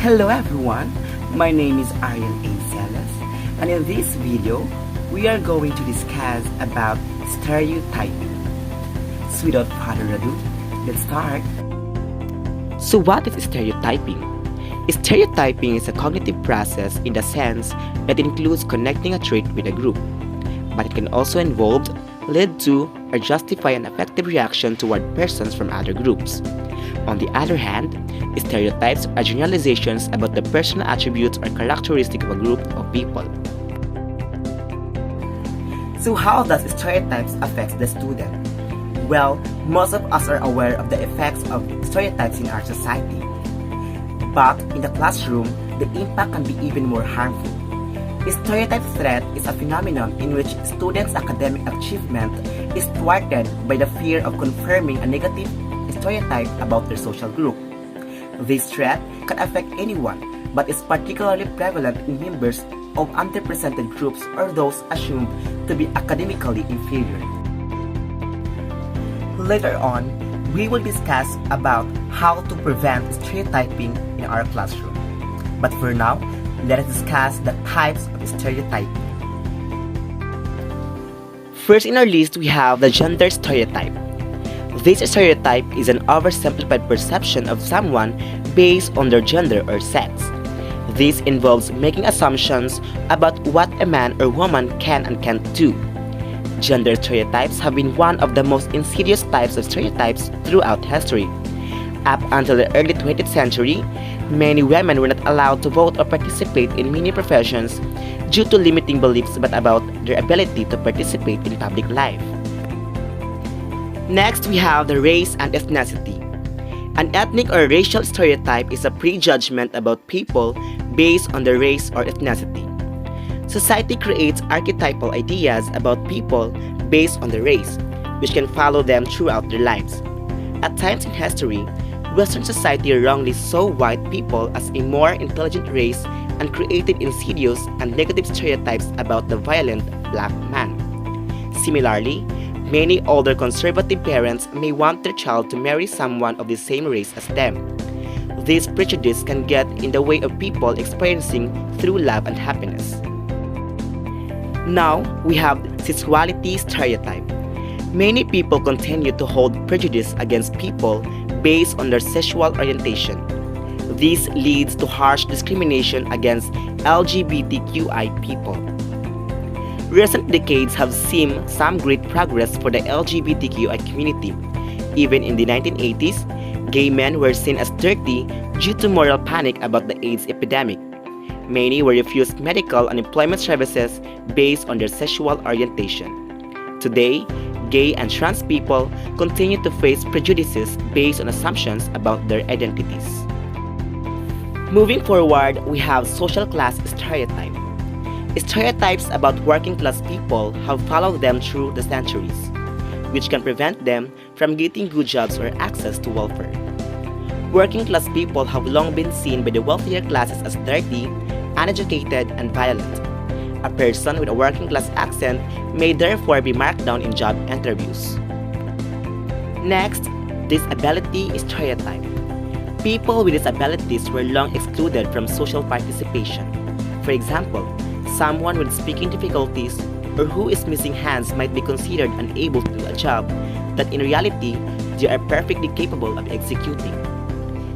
Hello everyone, my name is Ariel A. Celes, and in this video, we are going to discuss about stereotyping. So without further ado, let's start. So what is stereotyping? Stereotyping is a cognitive process in the sense that it includes connecting a trait with a group, but it can also involve, lead to, or justify an affective reaction toward persons from other groups. On the other hand, stereotypes are generalizations about the personal attributes or characteristics of a group of people. So how does stereotypes affect the student? Well, most of us are aware of the effects of stereotypes in our society. But in the classroom, the impact can be even more harmful. Stereotype threat is a phenomenon in which students' academic achievement is thwarted by the fear of confirming a negative stereotype about their social group. This threat can affect anyone, but is particularly prevalent in members of underrepresented groups or those assumed to be academically inferior. Later on, we will discuss about how to prevent stereotyping in our classroom. But for now, let us discuss the types of stereotyping. First in our list, we have the gender stereotype. This stereotype is an oversimplified perception of someone based on their gender or sex. This involves making assumptions about what a man or woman can and can't do. Gender stereotypes have been one of the most insidious types of stereotypes throughout history. Up until the early 20th century, many women were not allowed to vote or participate in many professions due to limiting beliefs about their ability to participate in public life. Next, we have the race and ethnicity. An ethnic or racial stereotype is a prejudgment about people based on their race or ethnicity. Society creates archetypal ideas about people based on their race, which can follow them throughout their lives. At times in history, Western society wrongly saw white people as a more intelligent race and created insidious and negative stereotypes about the violent black man. Similarly, many older conservative parents may want their child to marry someone of the same race as them. This prejudice can get in the way of people experiencing true love and happiness. Now, we have sexuality stereotype. Many people continue to hold prejudice against people based on their sexual orientation. This leads to harsh discrimination against LGBTQI people. Recent decades have seen some great progress for the LGBTQI community. Even in the 1980s, gay men were seen as dirty due to moral panic about the AIDS epidemic. Many were refused medical and employment services based on their sexual orientation. Today, gay and trans people continue to face prejudices based on assumptions about their identities. Moving forward, we have social class stereotype. Stereotypes about working class people have followed them through the centuries, which can prevent them from getting good jobs or access to welfare. Working class people have long been seen by the wealthier classes as dirty, uneducated, and violent. A person with a working class accent may therefore be marked down in job interviews. Next, disability stereotype. People with disabilities were long excluded from social participation. For example, someone with speaking difficulties or who is missing hands might be considered unable to do a job that in reality they are perfectly capable of executing.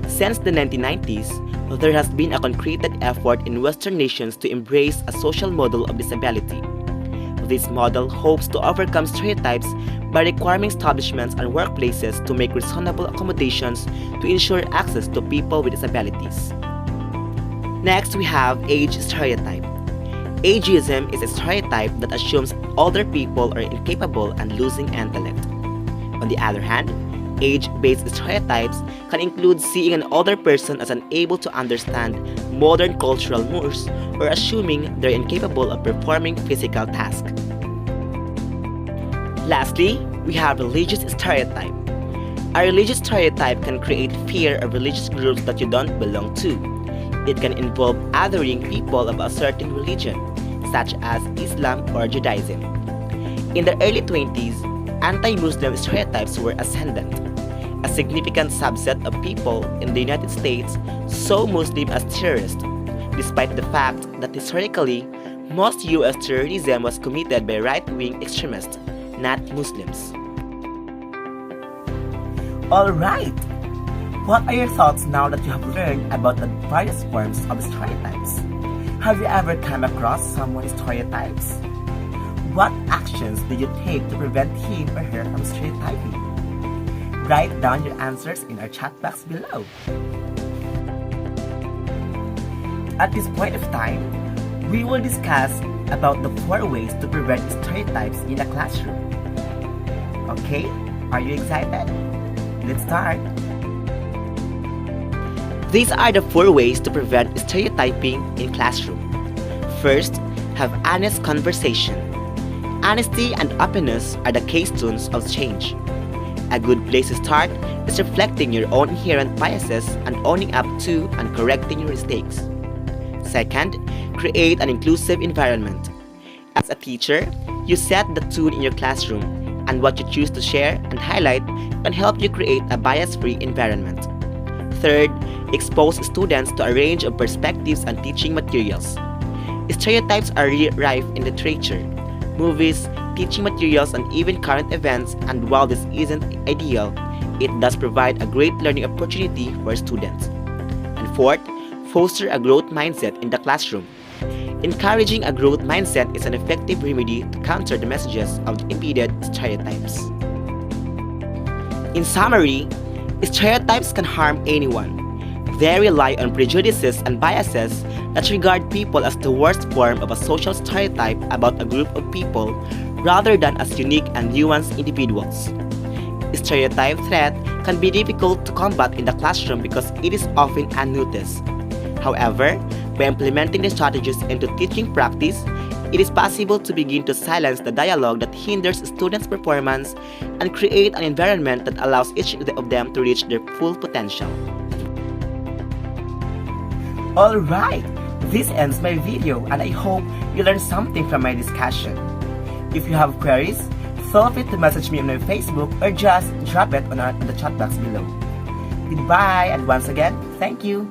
Since the 1990s, there has been a concreted effort in Western nations to embrace a social model of disability. This model hopes to overcome stereotypes by requiring establishments and workplaces to make reasonable accommodations to ensure access to people with disabilities. Next, we have age stereotype. Ageism is a stereotype that assumes older people are incapable and losing intellect. On the other hand, age-based stereotypes can include seeing an older person as unable to understand modern cultural mores or assuming they're incapable of performing physical tasks. Lastly, we have religious stereotype. A religious stereotype can create fear of religious groups that you don't belong to. It can involve othering people of a certain religion, such as Islam or Judaism. In the early 20s, anti-Muslim stereotypes were ascendant. A significant subset of people in the United States saw Muslims as terrorists, despite the fact that historically, most U.S. terrorism was committed by right-wing extremists, not Muslims. Alright! What are your thoughts now that you have learned about the various forms of stereotypes? Have you ever come across someone's stereotypes? What actions did you take to prevent him or her from stereotyping? Write down your answers in our chat box below. At this point of time, we will discuss about the 4 ways to prevent stereotypes in the classroom. Okay, are you excited? Let's start! These are the 4 ways to prevent stereotyping in classroom. First, have honest conversation. Honesty and openness are the keystones of change. A good place to start is reflecting your own inherent biases and owning up to and correcting your mistakes. Second, create an inclusive environment. As a teacher, you set the tone in your classroom, and what you choose to share and highlight can help you create a bias-free environment. Third, expose students to a range of perspectives and teaching materials. Stereotypes are rife in literature, movies, teaching materials, and even current events, and while this isn't ideal, it does provide a great learning opportunity for students. And fourth, foster a growth mindset in the classroom. Encouraging a growth mindset is an effective remedy to counter the messages of the embedded stereotypes. In summary, stereotypes can harm anyone. They rely on prejudices and biases that regard people as the worst form of a social stereotype about a group of people rather than as unique and nuanced individuals. Stereotype threat can be difficult to combat in the classroom because it is often unnoticed. However, by implementing the strategies into teaching practice, it is possible to begin to silence the dialogue that hinders students' performance and create an environment that allows each of them to reach their full potential. Alright, this ends my video and I hope you learned something from my discussion. If you have queries, feel free to message me on my Facebook or just drop it on the chat box below. Goodbye, and once again, thank you.